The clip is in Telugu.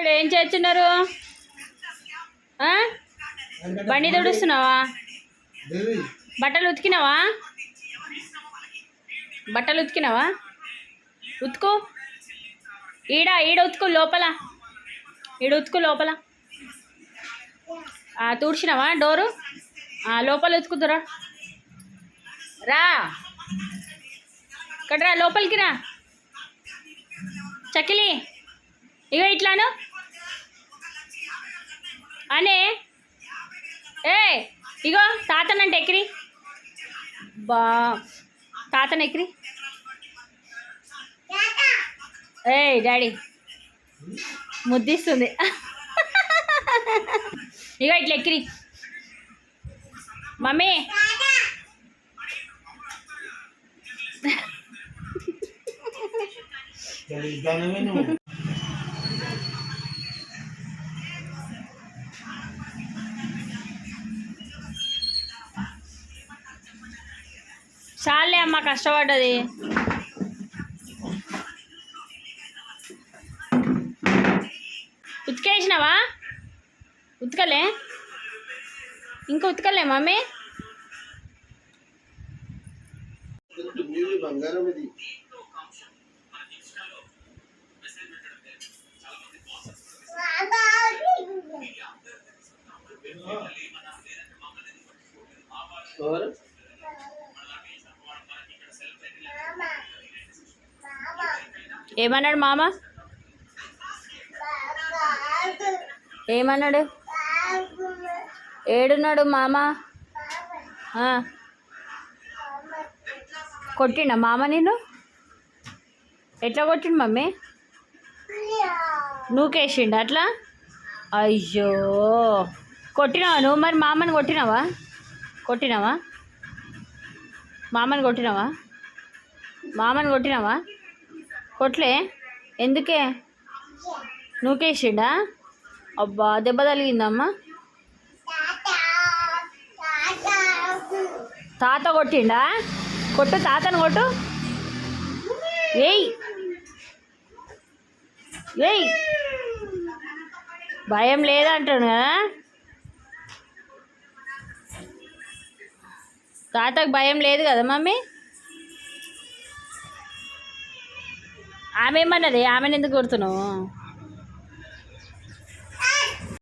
ఏం చేస్తున్నారు? బండి తుడుస్తున్నావా? బట్టలు ఉతికినావా? ఉతుకు. ఈడ ఉతుకు లోపల. లోపల తుడిచినావా డోరు? లోపల ఉతుకుతురా. రా ఇక్కడ రా, లోపలికి రా. చకిలి ఇగో ఇట్లాను అనే. ఇగో తాతనంటే ఎక్కిరి. తాతను ఎక్కిరి. డాడీ ముద్దిస్తుంది. ఇగో ఇట్లా ఎక్కిరి. మమ్మీ చాలే అమ్మ, కష్టపడ్డది. ఉతికేసినావా? ఉతకలే ఇంకా? ఉతకలే మమ్మీ? ఏమన్నాడు మామ? ఏమన్నాడు? ఏడున్నాడు మామ? కొట్టిండా మామ నిన్ను? ఎట్లా కొట్టిండు మమ్మీ? నూకేసిండు అట్లా? అయ్యో, కొట్టినావా నువ్వు? మరి మామని కొట్టినావా? మామని కొట్టినావా? కొట్లే. ఎందుకే? నూకేసిండా? అబ్బా, దెబ్బ తగిలిందమ్మా. తాత కొట్టిండా? కొట్టు, తాతను కొట్టు. ఏయ్ భయం లేదంటాడు కదా తాతకు. భయం లేదు కదా మమ్మీ? ఆమె ఏమన్నది? ఆమెను ఎందుకు కొడుతున్నావు?